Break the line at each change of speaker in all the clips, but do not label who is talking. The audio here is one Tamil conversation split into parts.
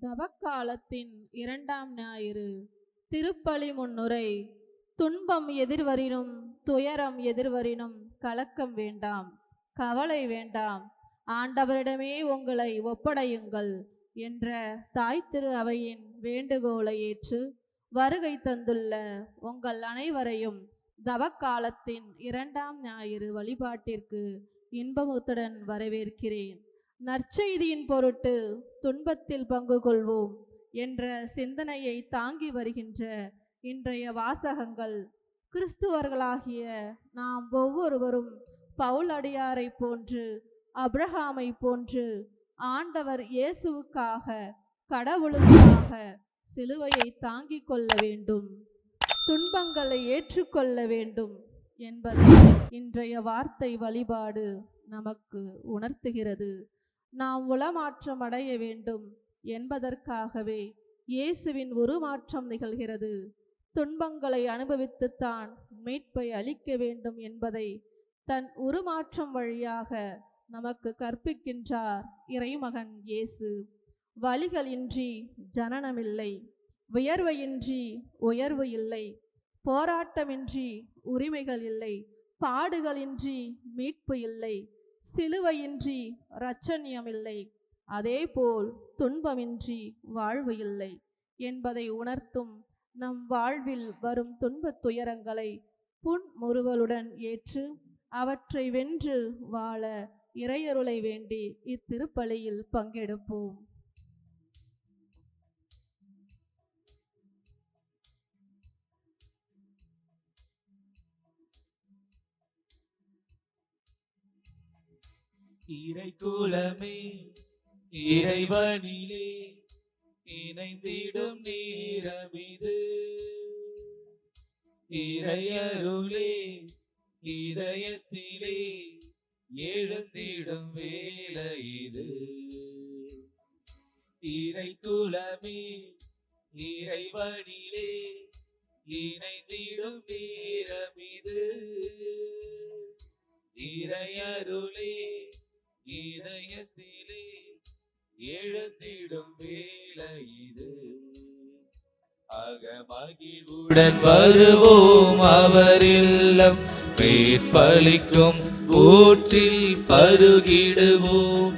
தவக்காலத்தின் 2ஆம் ஞாயிறு. திருப்பலி முன்னுரை. துன்பம் எதிர்வரினும் துயரம் எதிர்வரினும் கலக்கம் வேண்டாம், கவலை வேண்டாம், ஆண்டவரிடமே உங்களை ஒப்படையுங்கள் என்ற தாய் திரு அவையின் வேண்டுகோளை ஏற்று வருகை தந்துள்ள உங்கள் அனைவரையும் தவக்காலத்தின் 2ஆம் ஞாயிறு வழிபாட்டிற்கு இன்பமுத்துடன் வரவேற்கிறேன். நற்செய்தியின் பொருட்டு துன்பத்தில் பங்கு கொள்வோம் என்ற சிந்தனையை தாங்கி வருகின்ற இன்றைய வாசகங்கள் கிறிஸ்துவர்களாகிய நாம் ஒவ்வொருவரும் பவுலடியாரை போன்று, அப்ரஹாமை போன்று ஆண்டவர் இயேசுவுக்காக, கடவுளுக்காக சிலுவையை தாங்கிக் கொள்ள வேண்டும், துன்பங்களை ஏற்றுக்கொள்ள வேண்டும் என்பதை இன்றைய வார்த்தை வழிபாடு நமக்கு உணர்த்துகிறது. நாம் உளமாற்றம் அடைய வேண்டும் என்பதற்காகவே இயேசுவின் உருமாற்றம் நிகழ்கிறது. துன்பங்களை அனுபவித்துத்தான் மீட்பை அளிக்க வேண்டும் என்பதை தன் உருமாற்றம் வழியாக நமக்கு கற்பிக்கின்றார் இறைமகன் இயேசு. வலிகளின்றி ஜனனமில்லை, வியர்வையின்றி உயர்வு இல்லை, போராட்டமின்றி உரிமைகள் இல்லை, பாடுகளின்றி மீட்பு இல்லை, சிலுவையின்றி இரட்சணியம் இல்லை, அதேபோல் துன்பமின்றி வாழ்வு இல்லை என்பதை உணர்த்தும் நம் வாழ்வில் வரும் துன்பத் துயரங்களை புன்முறுவலுடன் ஏற்று அவற்றை வென்று வாழ இறையருளை வேண்டி இத்திருப்பலியில் பங்கெடுப்போம்.
இறைக்குலமே இறைவனிலே இணைந்திடும் நேரமிது, இறையருளே இதயத்திலே எழுந்திடும் வேளை இது. இறைக்குலமே இறைவனிலே இணைந்திடும் நேரமிது, இறையருளே இதயத்திலே எழுந்திடும் வேளை இது. அகமகிழ்வுடன் வருவோம் அவரில்லம், மேற்பலிக்கும் ஊற்றில் பருகிடுவோம்.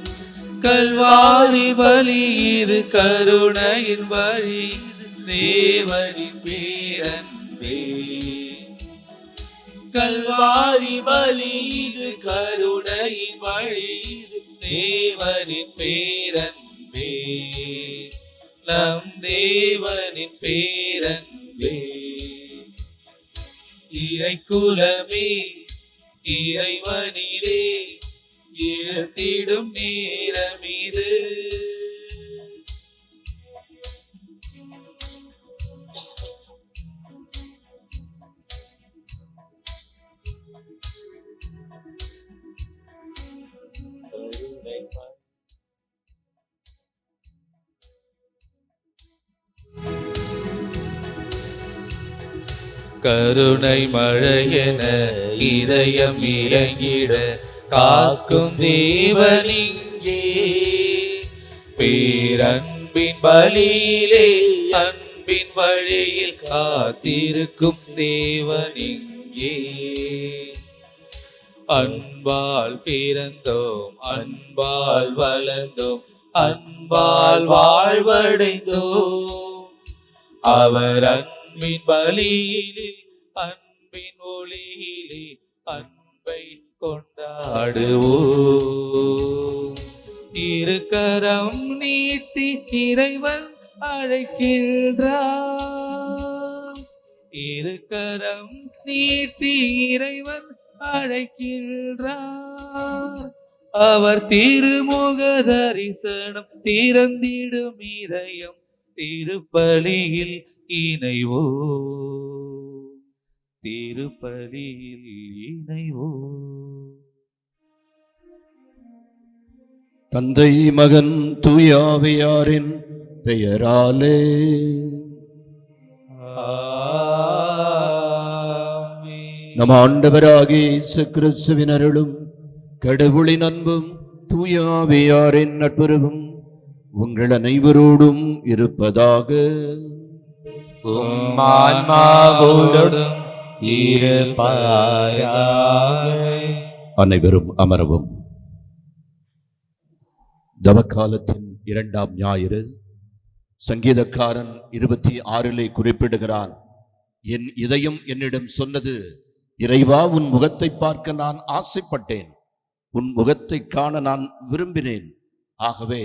கல்வாரி பலி இது, கருணையின் வழி இது, தேவனின் பேரன்பே. கல்வாரி பலி இது, கருணையின் வழி இது, தேவனின் பேரன்பே. நம் தேவனின் பேரன்பே. இறைக்குலமே இறைவனிலே எழுந்திடும் நேரமிது. கருணை மழையென இதயம் இறங்கிட காக்கும் தேவனிங்கே. பேரன்பின் பலியிலே அன்பின் வழியில் காத்திருக்கும் தேவனிங்கே. அன்பால் பிறந்தோம், அன்பால் வளர்ந்தோம், அன்பால் வாழ்வடைந்தோம். அவர் அன்பின் பலியிலே அன்பின் ஒளியிலே அன்பை கொண்டாடுவோம். இருக்கரம் நீட்டி இறைவன் அழைக்கின்றார், இருக்கரம் நீட்டி இறைவன் அழைக்கின்றார். அவர் திருமுக தரிசனம் திறந்திடும் இதயம், திருப்பலியில் இணைவோ, திருப்பலியில் இணைவோ.
தந்தை மகன் தூயாவியாரின் பெயராலே நம் ஆண்டவராகிய இயேசு கிறிஸ்துவின் அருளும் கடவுளின் அன்பும் தூயாவியாரின் நட்புறவும் உங்கள் அனைவரோடும் இருப்பதாக.
ஆன்மாவோடும் இருப்பாயாக.
அனைவரும் அமரவும். தவக்காலத்தின் 2ஆம் ஞாயிறு. சங்கீதக்காரன் 26 குறிப்பிடுகிறான், என் இதயம் என்னிடம் சொன்னது, இறைவா உன் முகத்தை பார்க்க நான் ஆசைப்பட்டேன், உன் முகத்தை காண நான் விரும்பினேன். ஆகவே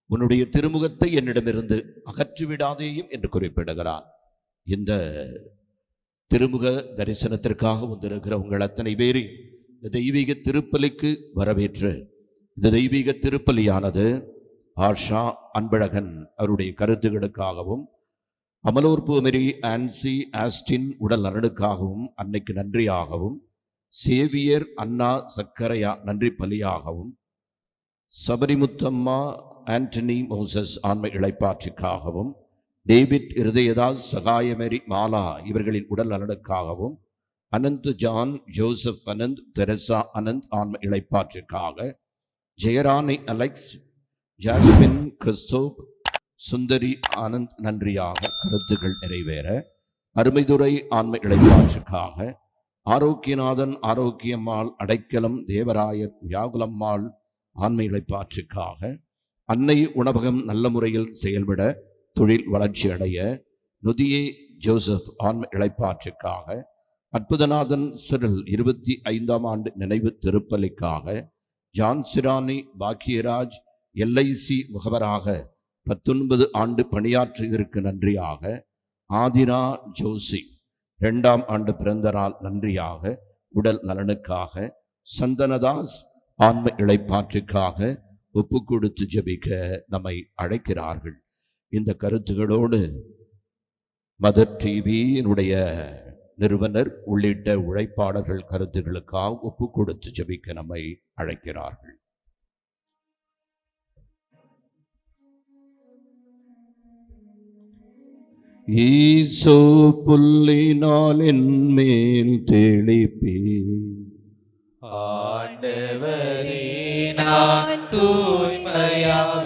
உன்னுடைய திருமுகத்தை என்னிடமிருந்து அகற்றிவிடாதேயும் என்று குறிப்பிடுகிறான். இந்த திருமுக தரிசனத்திற்காக வந்திருக்கிற உங்கள் அத்தனை பேரையும் இந்த தெய்வீக திருப்பலிக்கு வரவேற்று, இந்த தெய்வீக திருப்பலியானது ஆஷா அன்பழகன் அவருடைய கருத்துகளுக்காகவும், அமலோர் பூமெரி ஆன்சி ஆஸ்டின் உடல் நலனுக்காகவும் அன்னைக்கு நன்றியாகவும், சேவியர் அண்ணா சக்கரையா நன்றி பலியாகவும், சபரிமுத்தம்மா ஆண்டனி மோசஸ் ஆன்மை இளைப்பாற்றுக்காகவும், டேவிட் இருதயதாஸ் சகாயமேரி மாலா இவர்களின் உடல் நலனுக்காகவும், Anand John Joseph Anand Teresa Anand ஆன்மை இளைப்பாற்றுக்காக, Jayarani Alex Jasmine Christoph Sundari Anand நன்றியாக கருத்துக்கள் நிறைவேற, அருமைதுரை ஆன்மை இளைப்பாற்றுக்காக, ஆரோக்கியநாதன் ஆரோக்கியம்மாள் அடைக்கலம் தேவராயர் வியாகுலம்மாள் ஆன்மை இளைப்பாற்றுக்காக, அன்னை உணவகம் நல்ல முறையில் செயல்பட தொழில் வளர்ச்சி அடைய, நொதியே ஜோசப் ஆன்மை இளைப்பாற்றுக்காக, அற்புதநாதன் சிறில் 25ஆம் ஆண்டு நினைவு திருப்பலிக்காக, ஜான் சிரானி பாக்கியராஜ் LIC முகவராக 19 ஆண்டு பணியாற்றியதற்கு நன்றியாக, ஆதிரா ஜோசி 2ஆம் ஆண்டு பிறந்த நாள் நன்றியாக உடல் நலனுக்காக, சந்தனதாஸ் ஆன்ம இளைப்பாற்றுக்காக ஒப்பு கொடுத்து ஜெபிக்க நம்மை அழைக்கிறார்கள். இந்த கருத்துகளோடு மதர் டிவியினுடைய நிறுவனர் உள்ளிட்ட உழைப்பாளர்கள் கருத்துகளுக்காக ஒப்பு கொடுத்து ஜெபிக்க நம்மை அழைக்கிறார்கள். ஈசோ புல்லினால் என் மேல் தெளிப்பே,
ஆண்டவரே நான் தூய்மையாவேன்,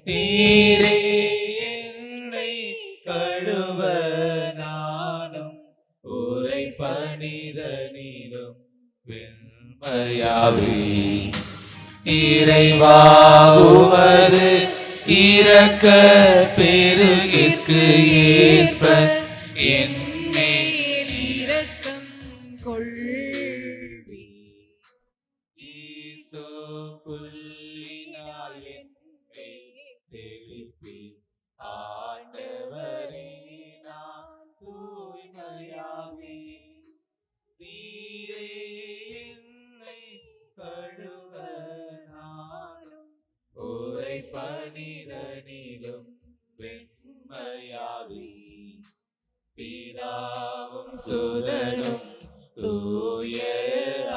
நீரே என்னை கழுவ நானும் உரை பணிதனிலும் வெண்மையாவேன். இறைவா உமது இரக்க பெருகிற்கு ஏற்ப என் மேல் இரக்கம் கொள்வி. ஈசோ புல்லினால் என் மேல் தெளிப்பி, ஆண்டவரே நான் தூய்மையாவேன், நீரே என்னை கழுவ நானும் உரை பணிதனிலும் வெண்மையாவேன். பிதாவும் சுதனும் தூய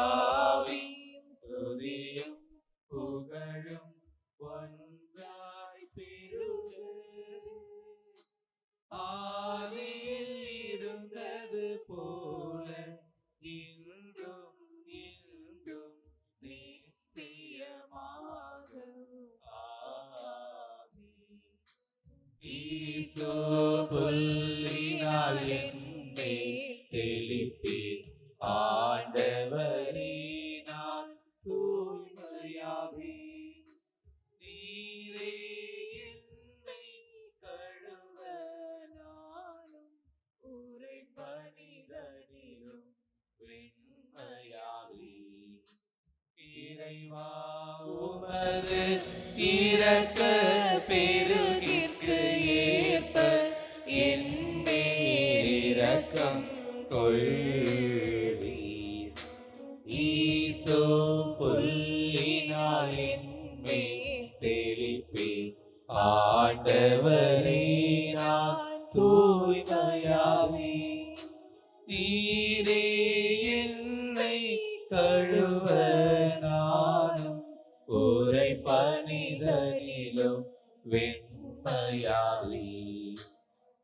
ஆவியும் துதியும் புகழும் ஒன்றாய் பெருக, ஆதியில் இருந்தது போல இன்றும் என்றும் நித்தியமாக. ஈசோ புல்லினால் என் மேல் தெளிப்பி, ஆண்டவரே நான் தூய்மையாவேன், நீரே என்னை கழுவ நானும் உரை பணிதனிலும் வெண்மையாவேன். இறைவா உமது இரக்க பெருகிற்கு ஏற்ப என் மேல் இரக்கம் கொள்வீர். ஈசோ புல்லினால் என் மேல் தெளிப்பீர், ஆண்டவரே நான் தூய்மையாவேன், நீரே என்னை கழுவ நானும் உரை பணிதனிலும் வெண்மையாவேன்.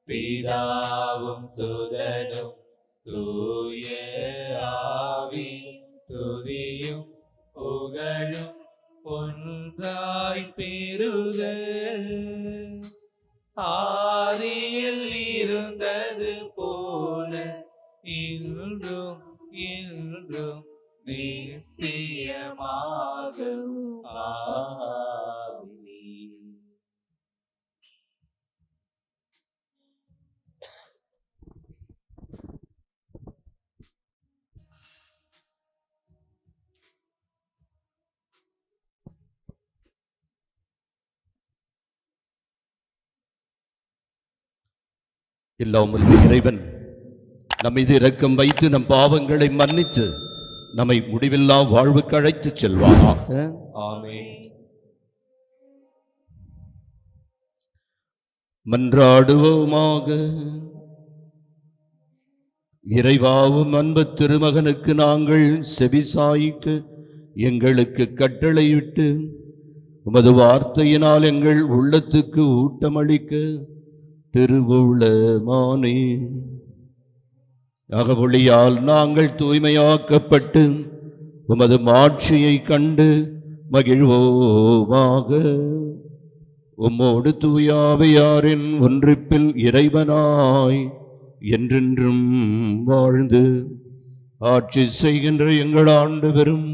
பிதாவும் சுதனும் தூய ஆவியும் துதியும் புகழும் ஒன்றாய் பெருக ஆதியில் இருந்தது போல இன்றும் இன்றும் நித்தியமாகவும் ஆமீன்.
எல்லாம் வல்ல இறைவன் நம் மீது இரக்கம் வைத்து நம் பாவங்களை மன்னித்து நம்மை முடிவில்லா வாழ்வுக்கு அழைத்துச் செல்வானாக.
ஆமென்.
மன்றாடுவோமாக. இறைவாவும் அன்பு திருமகனுக்கு நாங்கள் செவிசாய்க்க எங்களுக்கு கட்டளையிட்டு உமது வார்த்தையினால் எங்கள் உள்ளத்துக்கு ஊட்டமளிக்க திருவுளமானே. அகவொளியால் நாங்கள் தூய்மையாக்கப்பட்டு உமது மாட்சியை கண்டு மகிழ்வோமாக. உம்மோடு தூயாவையாரின் ஒன்றிப்பில் இறைவனாய் என்றென்றும் வாழ்ந்து ஆட்சி செய்கின்ற எங்கள் ஆண்டவரும்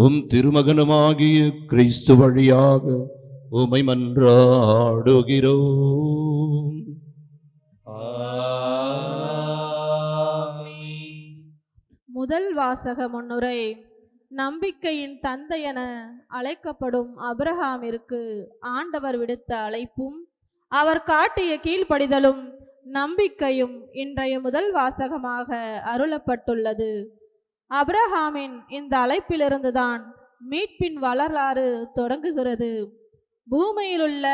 உம் திருமகனுமாகிய கிறிஸ்து வழியாக உமை மன்றாடுகிறோம்.
முதல் வாசக முன்னுரை. நம்பிக்கையின் தந்தை என அழைக்கப்படும் அபிரகாமிற்கு ஆண்டவர் விடுத்த அழைப்பும் அவர் காட்டிய கீழ்ப்படிதலும் நம்பிக்கையும் இன்றைய முதல் வாசகமாக அருளப்பட்டுள்ளது. அபிரகாமின் இந்த அழைப்பிலிருந்துதான் மீட்பின் வரலாறு தொடங்குகிறது. பூமியிலுள்ள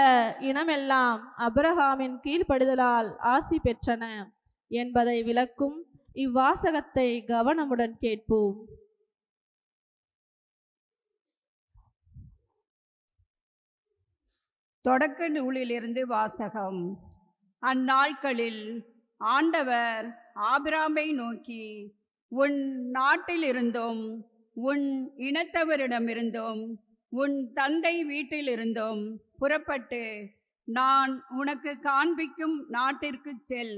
இனமெல்லாம் அபிரகாமின் கீழ்ப்படிதலால் ஆசி பெற்றன என்பதை விளக்கும் இவ்வாசகத்தை கவனமுடன் கேட்போம்.
தொடக்க நூலிலிருந்து வாசகம். அந்நாட்களில் ஆண்டவர் ஆபிராமை நோக்கி, உன் நாட்டிலிருந்தும் உன் இனத்தவரிடமிருந்தும் உன் தந்தை வீட்டிலிருந்தும் புறப்பட்டு நான் உனக்கு காண்பிக்கும் நாட்டிற்கு செல்.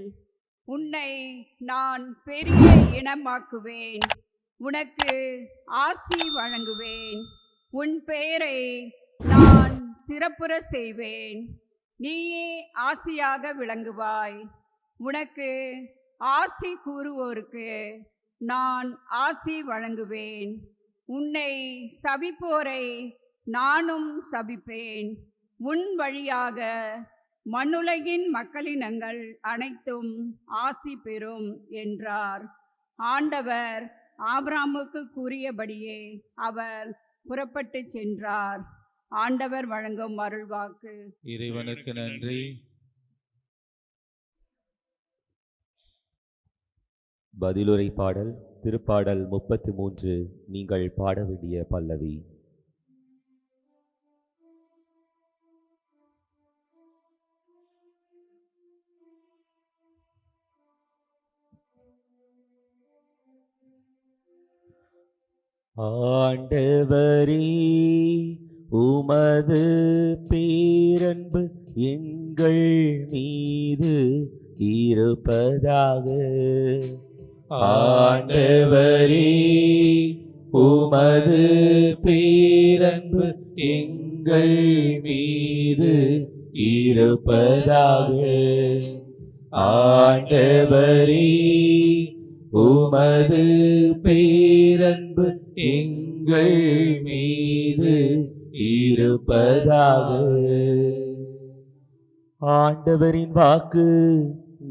உன்னை நான் பெரிய இனமாக்குவேன், உனக்கு ஆசி வழங்குவேன், உன் பெயரை நான் சிறப்புற செய்வேன், நீயே ஆசியாக விளங்குவாய். உனக்கு ஆசி கூறுவோருக்கு நான் ஆசி வழங்குவேன், உன்னை சபிப்போரை நானும் சபிப்பேன். உன் வழியாக மண்ணுலகின் மக்களினங்கள் அனைத்தும் ஆசி பெறும் என்றார். ஆண்டவர் ஆபிராமுக்கு கூறியபடியே அவர் புறப்பட்டு சென்றார். ஆண்டவர் வழங்கும் அருள்வாக்கு.
இறைவனுக்கு நன்றி.
பதிலுரை பாடல் திருப்பாடல் 33. நீங்கள் பாட வேண்டிய பல்லவி. ஆண்டவரே, உமது பேரன்பு எங்கள் மீது இருப்பதாக.
ஆண்டவரே, உமது பேரன்பு எங்கள் மீது இருப்பதாக. ஆண்டவரே, உமது பேரன்பு எங்கள் மீது இருப்பதாக.
ஆண்டவரின் வாக்கு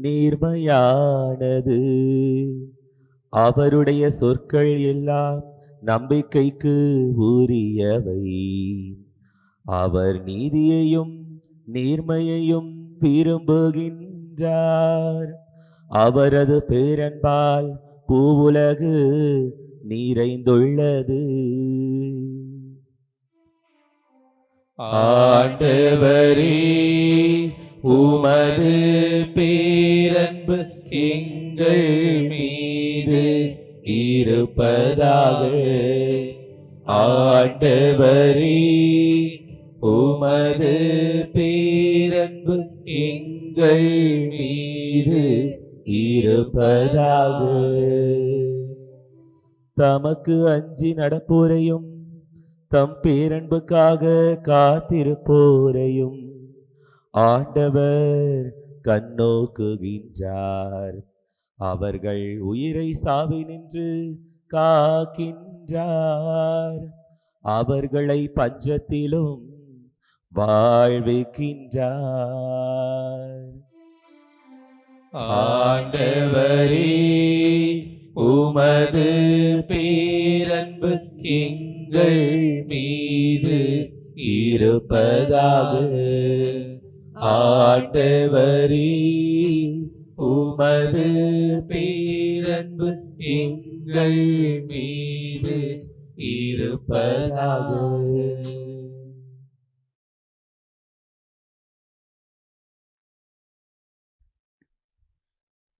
நேர்மையானது, அவருடைய சொற்கள் எல்லாம் நம்பிக்கைக்கு உரியவை. அவர் நீதியையும் நேர்மையையும் விரும்புகின்றார். அவரது பேரன்பால் பூவுலகு நிறைந்துள்ளது.
ஆண்டவரே, உமது பேரன்பு எங்கள் மீது இருப்பதாக. ஆண்டவரே உமது பேரன்பு எங்கள் மீது இருப்பதாக.
தமக்கு அஞ்சி நடப்போரையும் தம் பேரன்புக்காக காத்திருப்போரையும் ஆண்டவர் கண்ணோக்குகின்றார். அவர்கள் உயிரை சாவி நின்று காக்கின்றார். அவர்களை பஞ்சத்திலும் வாழ்விக்கின்றார்.
ஆண்டவரே உமது பேரன்பு எங்கள் மீது இருப்பதாக. ஆண்டவரே உமது பேரன்பு எங்கள் மீது இருப்பதாக.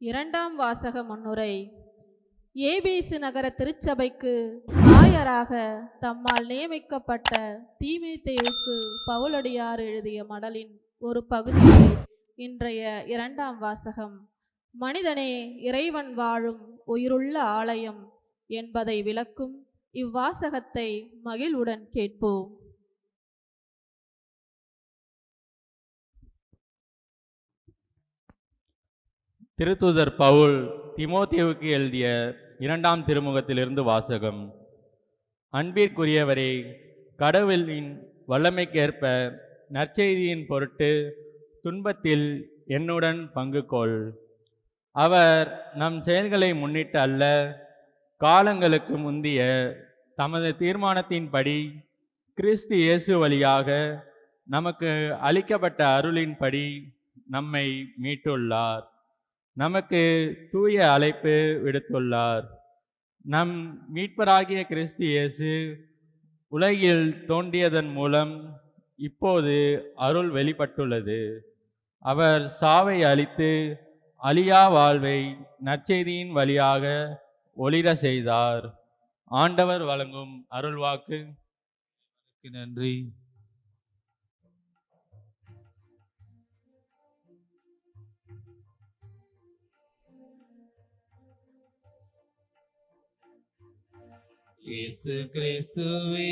இரண்டாம் வாசக முன்னுரை. ஏபேசு நகர திருச்சபைக்கு ஆயராக தம்மால் நியமிக்கப்பட்ட தீமோத்தேயுவுக்கு பவுலடியார் எழுதிய மடலின் ஒரு பகுதியே இன்றைய இரண்டாம் வாசகம். மனிதனே இறைவன் வாழும் உயிருள்ள ஆலயம் என்பதை விளக்கும் இவ்வாசகத்தை மகிழ்வுடன் கேட்போம்.
திருத்தூதர் பவுல் தீமோத்தேயுவுக்கு எழுதிய இரண்டாம் திருமுகத்திலிருந்து வாசகம். அன்பிற்குரியவரே, கடவுளின் வல்லமைக்கேற்ப நற்செய்தியின் பொருட்டு துன்பத்தில் என்னுடன் பங்கு கொள். அவர் நம் செயல்களை முன்னிட்டு அல்ல, காலங்களுக்கு முந்திய தமது தீர்மானத்தின்படி கிறிஸ்து இயேசு வழியாக நமக்கு அளிக்கப்பட்ட அருளின்படி நம்மை மீட்டுள்ளார். நமக்கு தூய அழைப்பு விடுத்துள்ளார். நம் மீட்பராகிய கிறிஸ்து இயேசு உலகில் தோன்றியதன் மூலம் இப்போது அருள் வெளிப்பட்டுள்ளது. அவர் சாவை அழித்து அழியா வாழ்வை நற்செய்தியின் வழியாக ஒளிர செய்தார். ஆண்டவர் வழங்கும் அருள்வாக்கு.
நன்றி. இயேசு கிறிஸ்துவே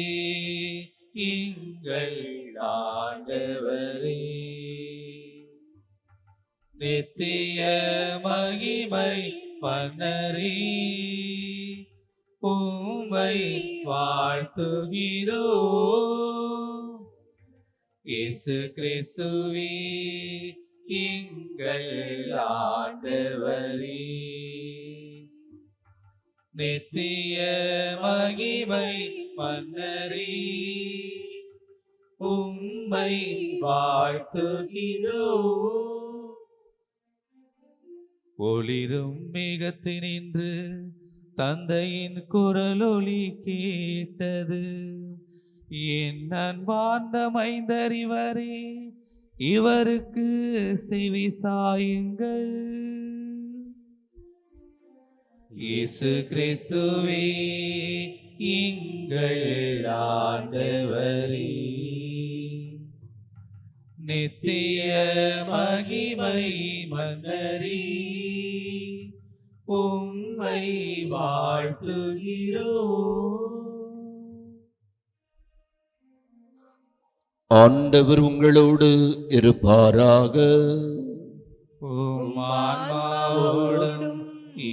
எங்கள் ஆண்டவரே, நித்திய மகிமை மன்னரே, உம்மை வாழ்த்துகிறோம். இயேசு கிறிஸ்துவே எங்கள் ஆண்டவரே, நித்திய மகிமை மன்னரே, உம்மை வாழ்த்துகிறோம். ஒளிரும் மேகத்தினின்று தந்தையின் குரலொலி கேட்டது. என் அன்பார்ந்த மைந்தறிவரே, இவருக்கு செவி சாயுங்கள். இயேசு கிறிஸ்துவே எங்கள் ஆண்டவரே, நித்திய மகிமை மன்னரே, உம்மை வாழ்த்துகிறோம்.
ஆண்டவர் உங்களோடு இருப்பாராக.
உம் ஆன்மாவோடும்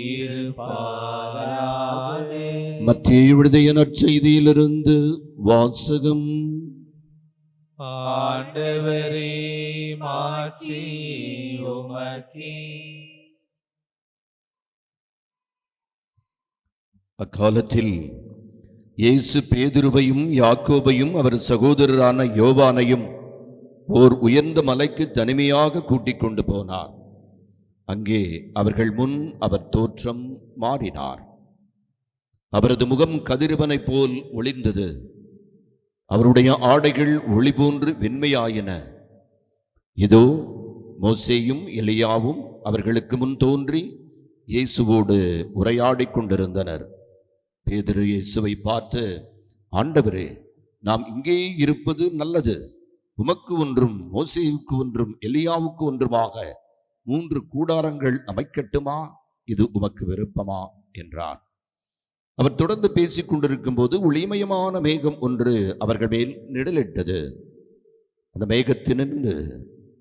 இருப்பாராக.
மத்தேயு எழுதிய நற்செய்தியிலிருந்து வாசகம்.
ஆண்டவரே, மாட்சி உமக்கே.
அக்காலத்தில் இயேசு பேதுருவையும் யாக்கோபையும் அவர் சகோதரரான யோவானையும் ஓர் உயர்ந்த மலைக்கு தனிமையாக கூட்டிக் கொண்டு போனார். அங்கே அவர்கள் முன் அவர் தோற்றம் மாறினார். அவரது முகம் கதிரவனைப் போல் ஒளிர்ந்தது. அவருடைய ஆடைகள் ஒளி போன்று வெண்மையாயின. இதோ மோசேயும் எலியாவும் அவர்களுக்கு முன் தோன்றி இயேசுவோடு உரையாடிக் கொண்டிருந்தனர். பேதுரு இயேசுவை பார்த்து, ஆண்டவரே, நாம் இங்கே இருப்பது நல்லது. உமக்கு ஒன்றும் மோசேவுக்கு ஒன்றும் எலியாவுக்கு ஒன்றுமாக 3 கூடாரங்கள் அமைக்கட்டுமா? இது உமக்கு விருப்பமா என்றார். அவர் தொடர்ந்து பேசிக் கொண்டிருக்கும் போது ஒளிமயமான மேகம் ஒன்று அவர்கள் மேல் நிழலிட்டது. அந்த மேகத்தினின்று,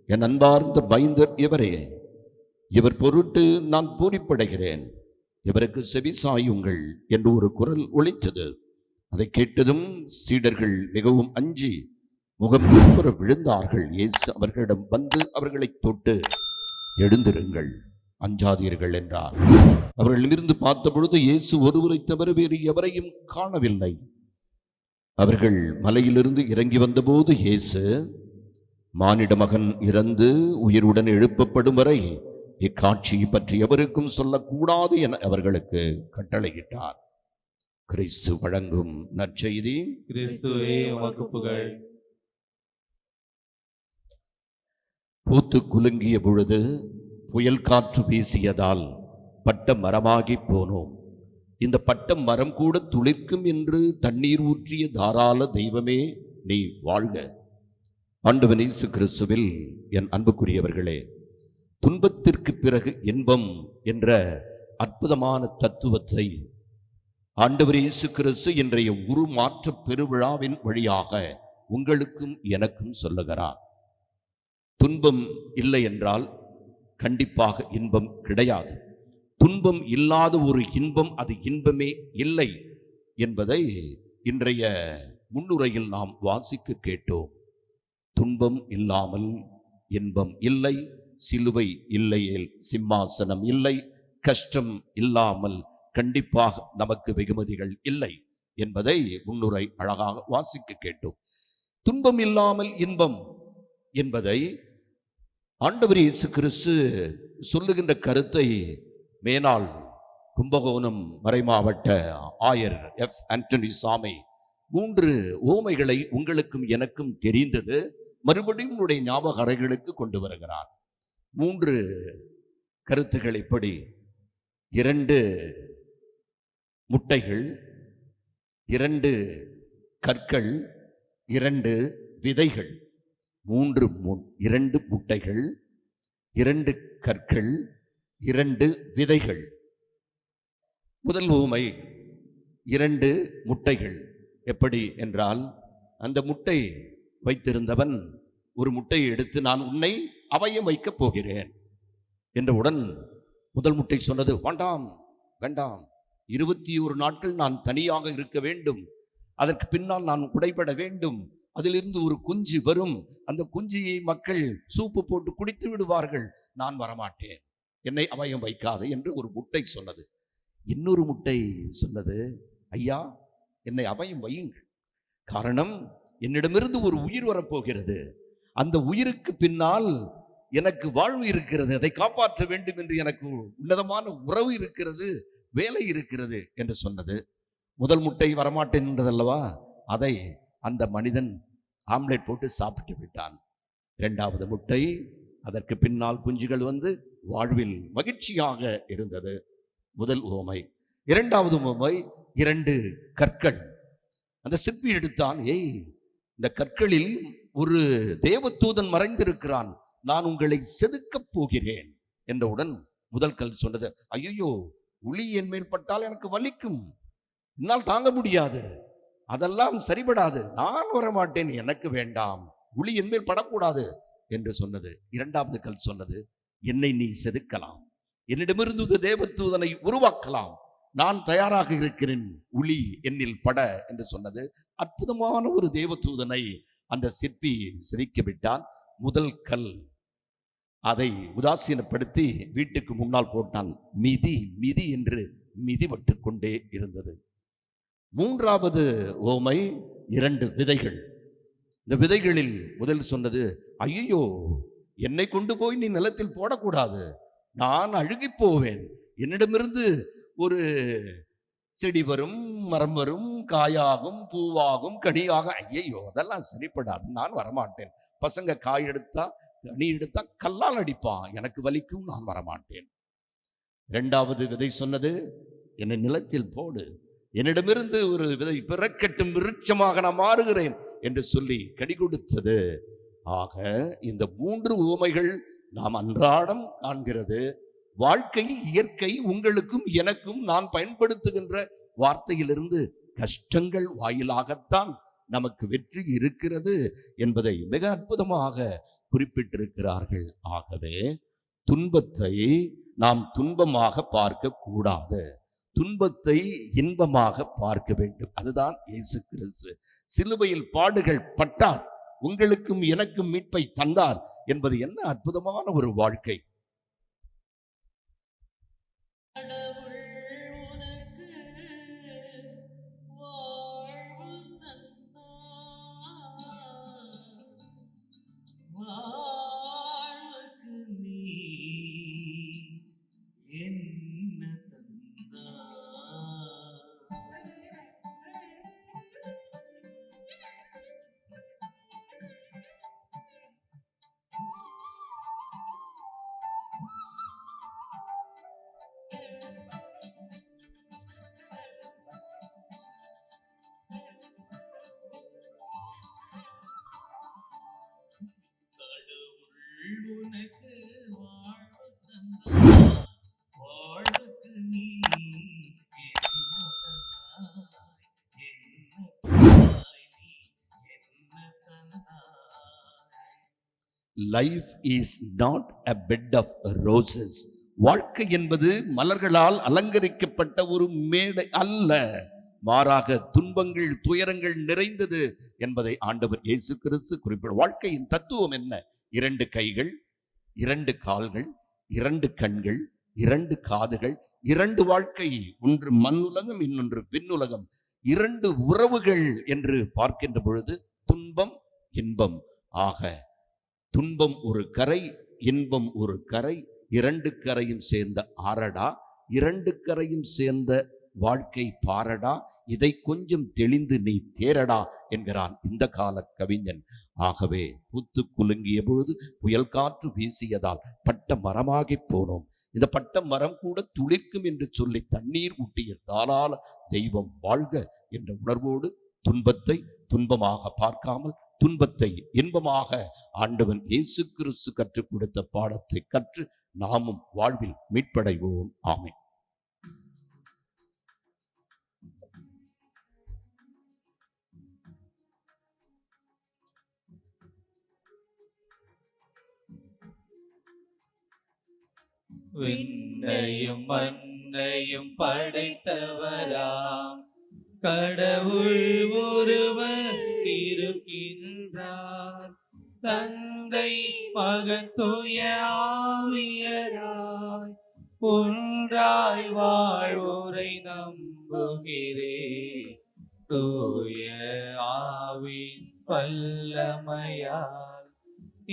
என் அன்பார்ந்த மைந்தர் இவரே, இவர் பொருட்டு நான் பூரிப்படைகிறேன், இவருக்கு செவி சாயுங்கள் என்று ஒரு குரல் ஒலித்தது. அதை கேட்டதும் சீடர்கள் மிகவும் அஞ்சி முகம் குப்புற விழுந்தார்கள். இயேசு அவர்களிடம் வந்து அவர்களை தொட்டு, எழுந்திருங்கள், அஞ்சாதீர்கள் என்றார். அவர்களிடமிருந்து பார்த்த பொழுது இயேசு ஒருவரை தவிர வேறு எவரையும் காணவில்லை. அவர்கள் மலையிலிருந்து இறங்கி வந்தபோது இயேசு, மானிட மகன் இறந்து உயிருடன் எழுப்பப்படும் வரை இக்காட்சியை பற்றி எவருக்கும் சொல்லக்கூடாது என அவர்களுக்கு கட்டளையிட்டார். கிறிஸ்து வழங்கும் நற்செய்தி.
கிறிஸ்துவே உமக்கு புகழ்.
பூத்து குலுங்கிய பொழுது புயல் காற்று வீசியதால் பட்ட மரமாகி போனோம். இந்த பட்ட மரம் கூட துளிர்க்கும் என்று தண்ணீர் ஊற்றிய தாராள தெய்வமே, நீ வாழ்க. ஆண்டவன் இயேசு கிறிஸ்துவில் என் அன்புக்குரியவர்களே, துன்பத்திற்கு பிறகு இன்பம் என்ற அற்புதமான தத்துவத்தை ஆண்டவர் இயேசு கிறிஸ்து இன்றைய உருமாற்ற பெருவிழாவின் வழியாக உங்களுக்கும் எனக்கும் சொல்லுகிறார். துன்பம் இல்லை என்றால் கண்டிப்பாக இன்பம் கிடையாது. துன்பம் இல்லாத ஒரு இன்பம் அது இன்பமே இல்லை என்பதை இன்றைய முன்னுரையில் நாம் வாசிக்க கேட்டோம். துன்பம் இல்லாமல் இன்பம் இல்லை, சிலுவை இல்லையேல் சிம்மாசனம் இல்லை, கஷ்டம் இல்லாமல் கண்டிப்பாக நமக்கு வெகுமதிகள் இல்லை என்பதை முன்னுரை அழகாக வாசிக்க கேட்டோம். துன்பம் இல்லாமல் இன்பம் என்பதை ஆண்டவர் இயேசு கிறிஸ்து சொல்லுகின்ற கருத்தை மேனாள் கும்பகோணம் மறைமாவட்ட ஆயர் எஃப் ஆண்டனி சாமி 3 உவமைகளை உங்களுக்கும் எனக்கும் தெரிந்தது மறுபடியும் உங்களுடைய ஞாபக அறைகளுக்கு கொண்டு வருகிறார். 3 கருத்துக்கள் இப்படி: 2 முட்டைகள், 2 கற்கள், 2 விதைகள். 2 முட்டைகள், 2 கற்கள், 2 விதைகள். முதல் உவமை 2 முட்டைகள். எப்படி என்றால், அந்த முட்டை வைத்திருந்தவன் ஒரு முட்டையை எடுத்து, நான் உன்னை அவையம் வைக்கப் போகிறேன் என்றவுடன் முதல் முட்டை சொன்னது, வேண்டாம் வேண்டாம், 21 நாட்கள் நான் தனியாக இருக்க வேண்டும், அதற்கு பின்னால் நான் உடைபட வேண்டும், அதிலிருந்து ஒரு குஞ்சு வரும், அந்த குஞ்சியை மக்கள் சூப்பு போட்டு குடித்து விடுவார்கள், நான் வரமாட்டேன், என்னை அவையம் வைக்காது என்று ஒரு முட்டை சொன்னது. இன்னொரு முட்டை சொன்னது, ஐயா என்னை அவையம் வையுங்கள், காரணம் என்னிடமிருந்து ஒரு உயிர் வரப்போகிறது, அந்த உயிருக்கு பின்னால் எனக்கு வாழ்வு இருக்கிறது, அதை காப்பாற்ற வேண்டும் என்று எனக்கு உன்னதமான உறவு இருக்கிறது, வேலை இருக்கிறது என்று சொன்னது. முதல் முட்டை வரமாட்டேன் என்றதல்லவா, அதை அந்த மனிதன் ஆம்லெட் போட்டு சாப்பிட்டு விட்டான். 2வது முட்டை, அதற்கு பின்னால் குஞ்சுகள் வந்து வாழ்வில் மகிழ்ச்சியாக இருந்தது. முதல் உவமை. 2வது உவமை 2 கற்கள். அந்த சிற்பி எடுத்தான், ஏய் இந்த கற்களில் ஒரு தேவதூதன் மறைந்திருக்கிறான், நான் உங்களை செதுக்கப் போகிறேன் என்றவுடன் முதல் கல் சொன்னது, ஐயோ உளி என் மேல் பட்டால் எனக்கு வலிக்கும், என்னால் தாங்க முடியாது, அதெல்லாம் சரிபடாது, நான் வரமாட்டேன், எனக்கு வேண்டாம், உளி என் மேல் படக்கூடாது என்று சொன்னது. 2வது கல் சொன்னது, என்னை நீ செதுக்கலாம், என்னிடமிருந்து தேவதூதனை உருவாக்கலாம், நான் தயாராக இருக்கிறேன், உளி என்னில் பட என்று சொன்னது. அற்புதமான ஒரு தேவதூதனை அந்த சிற்பி செதுக்க விட்டான். முதல் கல் அதை உதாசீனப்படுத்தி வீட்டுக்கு முன்னால் போட்டான். மிதி மிதி என்று மிதிபட்டு கொண்டே இருந்தது. 3வது ஓமை 2 விதைகள். இந்த விதைகளில் முதல் சொன்னது, ஐயோ என்னை கொண்டு போய் நீ நிலத்தில் போடக்கூடாது, நான் அழுகி போவேன், என்னிடமிருந்து ஒரு செடி வரும், மரம் வரும், காயாகும், பூவாகும், கனியாக, ஐயோ அதெல்லாம் சரிப்படாது, நான் வரமாட்டேன், பசங்க காய் எடுத்தா கனி எடுத்தா கல்லால் அடிப்பான், எனக்கு வலிக்கும், நான் வரமாட்டேன். 2வது விதை சொன்னது, என்னை நிலத்தில் போடு, என்னிடமிருந்து ஒரு விதை பிறக்கட்டும், விருட்சமாக நான் மாறுகிறேன் என்று சொல்லி கடி கொடுத்தது. ஆக இந்த 3 உவமைகள் நாம் அன்றாடம் காண்கிறது. வாழ்க்கை, இயற்கை, உங்களுக்கும் எனக்கும் நான் பயன்படுத்துகின்ற வார்த்தையிலிருந்து கஷ்டங்கள் வாயிலாகத்தான் நமக்கு வெற்றி இருக்கிறது என்பதை மிக அற்புதமாக குறிப்பிட்டிருக்கிறார்கள். ஆகவே துன்பத்தை நாம் துன்பமாக பார்க்க கூடாது, துன்பத்தை இன்பமாக பார்க்க வேண்டும். அதுதான் இயேசு கிறிஸ்து சிலுவையில் பாடுகள் பட்டார், உங்களுக்கும் எனக்கும் மீட்பை தந்தார் என்பது என்ன அற்புதமான ஒரு வாழ்க்கை.
உனக்கு வாழ்வு தந்தார், வாழ்வுக்கு நீ என்ன தந்தாய், என்ன தந்தாய்.
Life is not a bed of roses. வாழ்க்கை என்பது மலர்களால் அலங்கரிக்கப்பட்ட ஒரு மேடை அல்ல, மாறாக துன்பங்கள், துயரங்கள் நிறைந்தது என்பதை ஆண்டவர் இயேசு கிறிஸ்து குறிப்பிட. வாழ்க்கையின் தத்துவம் என்ன? 2 கைகள், 2 கால்கள், 2 கண்கள், 2 காதுகள், 2 வாழ்க்கை, ஒன்று மண்ணுலகம், இன்னொன்று விண்ணுலகம், 2 உறவுகள் என்று பார்க்கின்ற பொழுது துன்பம், இன்பம். ஆக துன்பம் ஒரு கரை, இன்பம் ஒரு கரை, 2 கரையும் சேர்ந்த ஆரடா, 2 கரையும் சேர்ந்த வாழ்க்கை பாரடா, இதை கொஞ்சம் தெளிந்து நீ தேரடா என்கிறான் இந்த கால கவிஞன். ஆகவே பூத்து குலுங்கிய பொழுது புயல் காற்று வீசியதால் பட்ட மரமாகி போனோம். இந்த பட்ட மரம் கூட துளிர்க்கும் என்று சொல்லி தண்ணீர் ஊட்டிய தாராள தெய்வம் வாழ்க என்ற உணர்வோடு துன்பத்தை துன்பமாக பார்க்காமல் துன்பத்தை இன்பமாக ஆண்டவன் இயேசு கிறிஸ்து கற்றுக் கொடுத்த பாடத்தை கற்று நாமும் வாழ்வில் மீட்படைவோம். ஆமென்.
விண்ணையும் மண்ணையும் படைத்தவராம் கடவுள் ஒருவர் இருக்கின்றார், தந்தை மகன் தூய ஆவியராய் ஒன்றாய் வாழ்வோரை நம்புகிறேன். தூய ஆவின் வல்லமையால்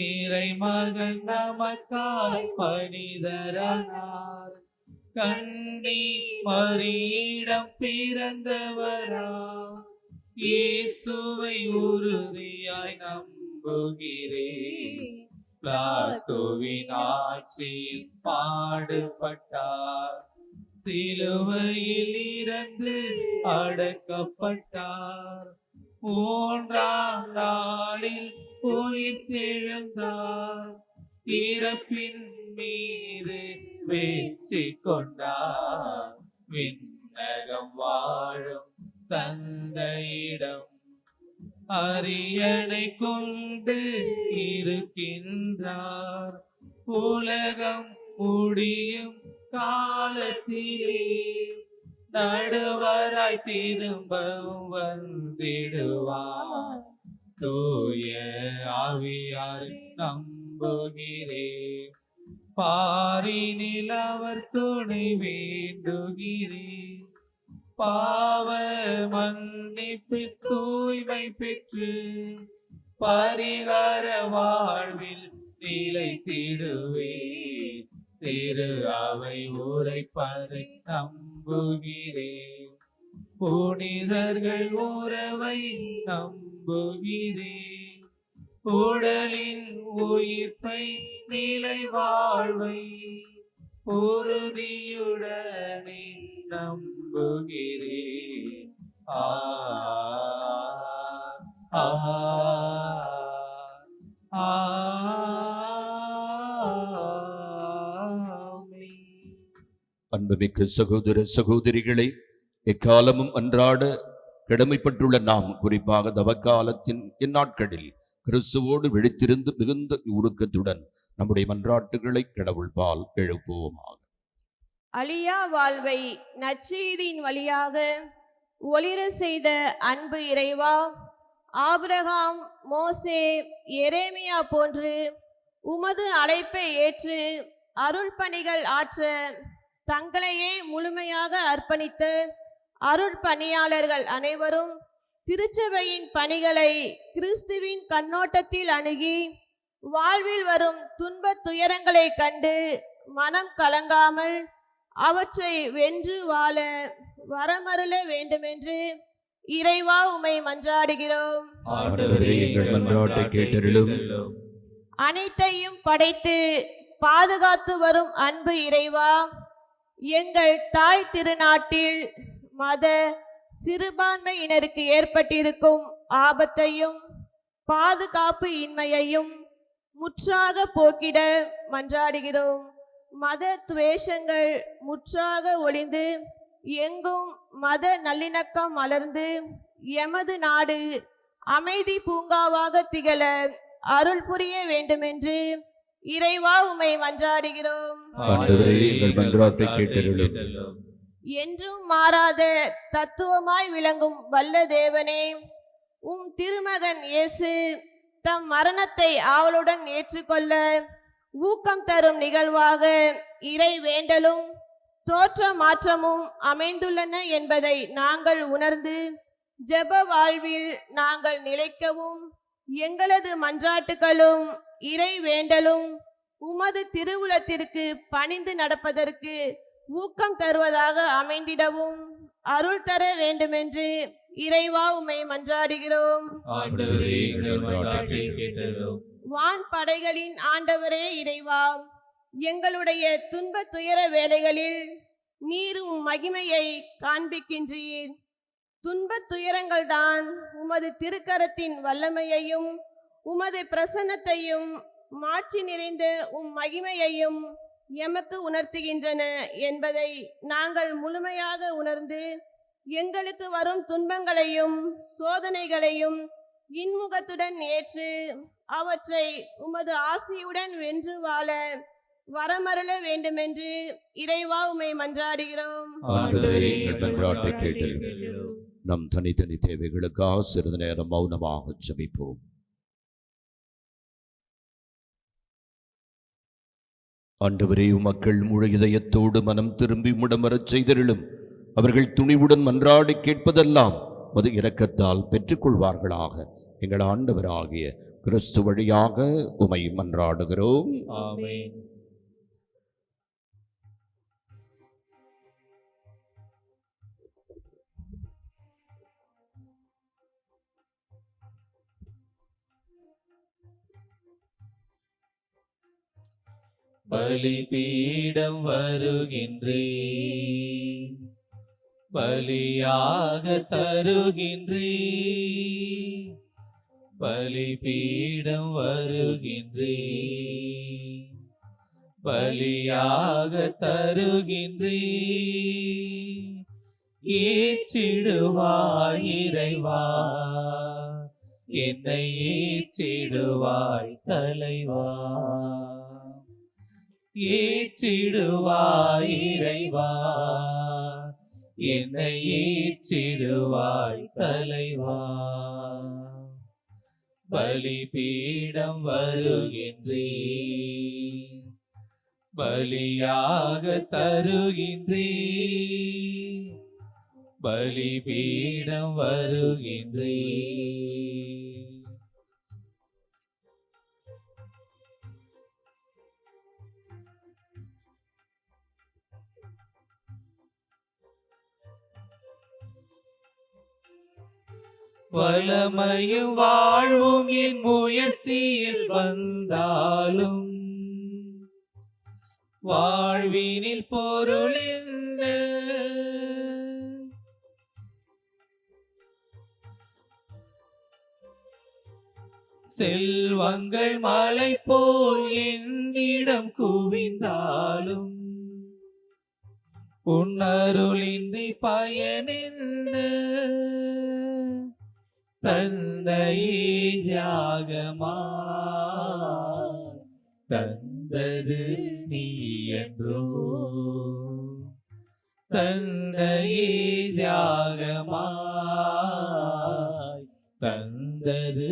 இறைமகன் நமக்காய் பணிதரானார், கன்னி மரியிடம் பிறந்தவரா இயேசுவை உறுதியாய் நம்புகிறேன். பிலாத்துவின் ஆட்சியில் பாடுபட்டார், சிலுவையில் இறந்து அடக்கப்பட்டார், 3ஆம் நாளில் உயிர்த்தெழுந்தார், இறப்பின் மீது வெற்றி கொண்டார். விண்ணகம் வாழும் தந்தையிடம் அரியணை கொண்டு இருக்கின்றார், உலகம் முடியும் காலத்திலே நடுவராய் திரும்பவும் வந்திடுவார். தூய ஆவியாரை நம்புகிறேன், பாரினில் அவர் துணை வேண்டுகிறேன். பாவ மன்னிப்பு தூய்மை பெற்று பரிகார வாழ்வில் நிலைத்திடுவேன். திரு அவை உரைப்பதை நம்புகிறேன், புனிதர்கள் உறவை நம்புகிறேன். உடலின் உயிர்ப்பை நிலை வாழ்வை உறுதியுடனே நம்புகிறேன்.
அன்புமிக்க சகோதர சகோதரிகளை, எக்காலமும் அன்றாட கடமைப்பட்டுள்ள நாம், குறிப்பாக தவக்காலத்தின் இந்நாட்களில் கிறிஸ்துவோடு விழித்திருந்து மிகுந்த உருக்கத்துடன் நம்முடைய மன்றாட்டுகளை கடவுள் பால் எழுப்புவோமாக.
அழியா வாழ்வை நற்செய்தியின் வழியாக ஒளிர செய்த அன்பு இறைவா, ஆபிரகாம், மோசே, எரேமியா போன்று உமது அழைப்பை ஏற்று அருள் பணிகள் ஆற்ற தங்களையே முழுமையாக அர்ப்பணித்த அருட்பணியாளர்கள் அனைவரும் திருச்சபையின் பணிகளை கிறிஸ்துவின் கண்ணோட்டத்தில் அணுகி வாழ்வில் வரும் துன்பத் துயரங்களை கண்டு மனம் கலங்காமல் அவற்றை வென்று வாழ வரமருள வேண்டுமென்று இறைவா உம்மை மன்றாடுகிறோம்.
ஆண்டவரே, எங்கள் மன்றாட்டை கேட்டருளும்.
அனைத்தையும் படைத்து பாதுகாத்து வரும் அன்பு இறைவா, எங்கள் தாய் திருநாட்டில் மத சிறுபான்மையினருக்கு ஏற்பட்டிருக்கும் ஆபத்தையும் பாதுகாப்பு இன்மையையும் முற்றாக போக்கிட மன்றாடுகிறோம். மத துவேஷங்கள் முற்றாக ஒளிந்து எங்கும் மத நல்லிணக்கம் மலர்ந்து எமது நாடு அமைதி பூங்காவாக திகழ அருள் புரிய வேண்டுமென்று இறைவா உம்மை மன்றாடுகிறோம்.
ஆண்டவரே, எங்கள் மன்றாட்டை கேட்டருளும்.
என்றும் மாறாத தத்துவமாய் விளங்கும் வல்ல தேவனே, உம் திருமகன் இயேசு தம் மரணத்தை ஆவலுடன் ஏற்றுக்கொள்ள ஊக்கம் தரும் நிகழ்வாக இறை வேண்டலும் தோற்ற மாற்றமும் அமைந்துள்ளன என்பதை நாங்கள் உணர்ந்து ஜெப வாழ்வில் நாங்கள் நிலைக்கவும் எங்களது மன்றாட்டுகளும் இறை வேண்டலும் உமது திருவுளத்திற்கு பணிந்து நடப்பதற்கு ஊக்கம் தருவதாக அமைந்திடவும் அருள் தர வேண்டுமென்று இறைவா உம்மை மன்றாடுகிறோம். வான் படைகளின் ஆண்டவரே இறைவா, எங்களுடைய துன்ப துயர வேளைகளில் நீரும் மகிமையை காண்பிக்கின்றீர். துன்ப துயரங்கள் தான் உமது திருக்கரத்தின் வல்லமையையும் உமது பிரசன்னத்தையும் மாற்றி நிறைந்த உம் மகிமையையும் எமக்கு உணர்த்துகின்றன என்பதை நாங்கள் முழுமையாக உணர்ந்து எங்களுக்கு வரும் துன்பங்களையும் சோதனைகளையும் இன்முகத்துடன் ஏற்று அவற்றை உமது ஆசியுடன் வென்று வாழ வரமருள வேண்டுமென்று இறைவா உம்மை மன்றாடுகிறோம்.
நம் தனித்தனி தேவைகளுக்காக சிறிது நேரம் மௌனமாக ஜெபிப்போம். ஆண்டவரே, மக்கள் முழு இதயத்தோடு மனம் திரும்பி முடமரச் செய்தருளும். அவர்கள் துணிவுடன் மன்றாடி கேட்பதெல்லாம் மது இரக்கத்தால் பெற்றுக்கொள்வார்களாக. எங்கள் ஆண்டவராகிய கிறிஸ்து வழியாக உமை மன்றாடுகிறோம்.
ஆமென். பலிபீடம் வருகின்றேன், பலியாக தருகின்றேன். பலிபீடம் வருகின்றேன், பலியாக தருகின்றேன். ஏற்றிடுவாய் இறைவா, என்னை ஏற்றிடுவாய் தலைவா. ஏற்றிடுவாய் இறைவா, என்னை ஏற்றிடுவாய் தலைவா. பலிபீடம் வருகின்றேன், பலியாக தருகின்றேன். பலிபீடம் வருகின்றேன். வளமையும் வாழ்வும் என் முயற்சியில் வந்தாலும், வாழ்வினில் பொருள் என்ன? செல்வங்கள் மலை போல் என்னிடம் குவிந்தாலும் உன்னருளின்றி பயனென்ன? தந்தையே தியாகமா தந்தது நீ என்றோ, தந்தையே தியாகமாய் தந்தது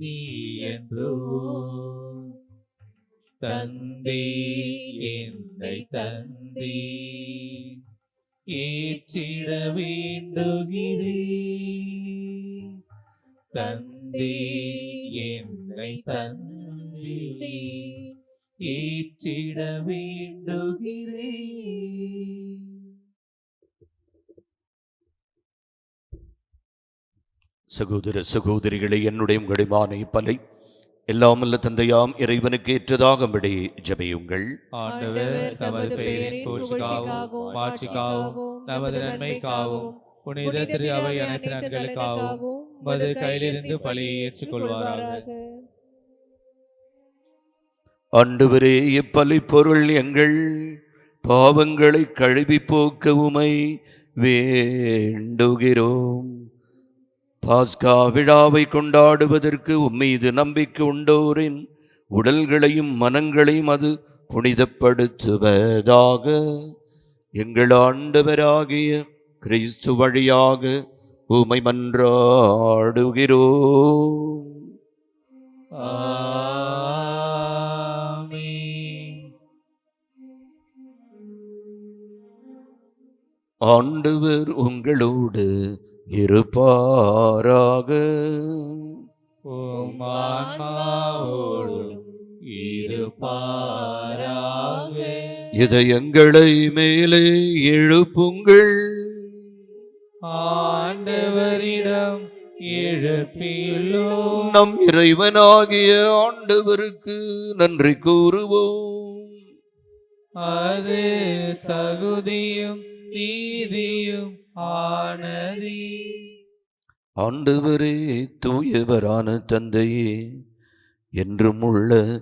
நீ என்றோ. தந்தே என்னை தந்தே ஏற்றிட வேண்டுகிறேன். தந்தே என்னை தந்தே ஏற்றிட வேண்டுகிறேன்.
சகோதர சகோதரிகளை, என்னுடைய உங்களுமான இப்பலை எல்லாமல்ல தந்தையாம் இறைவனுக்கு ஏற்றதாகும்படி ஜெபியுங்கள்.
ஆண்டவர் தமது பெயரின் புகழ்ச்சிக்காகவும் மாட்சிக்காகவும் நமது நன்மைக்காகவும் புனித திரு அவை அனைத்து நன்களுக்காகவும் உமது கையிலிருந்து பலியை ஏற்றுக்கொள்வாராக.
ஆண்டவரே, இப்பலி பொருள் எங்கள் பாவங்களை கழுவி போக்க உமை வேண்டுகிறோம். பாஸ்கா விழாவை கொண்டாடுவதற்கு உம்மீது நம்பிக்கை உண்டோரின் உடல்களையும் மனங்களையும் அது புனிதப்படுத்துவதாக. எங்கள் ஆண்டவராகிய கிறிஸ்து வழியாக உமை மன்றாடுகிறோம்.
ஆமென்.
ஆண்டவர் உங்களோடு இருப்பாராக.
உம் ஆன்மாவோடும் இருப்பாராக.
இதயங்களை மேலே எழுப்புங்கள்.
ஆண்டவரிடம் எழுப்பியுள்ளோம்.
நம் இறைவனாகிய ஆண்டவருக்கு நன்றி கூறுவோம்.
அது தகுதியும் நீதியும் ஆனதி.
ஆண்டவரே, தூயவரான தந்தையே, என்றும் உள்ள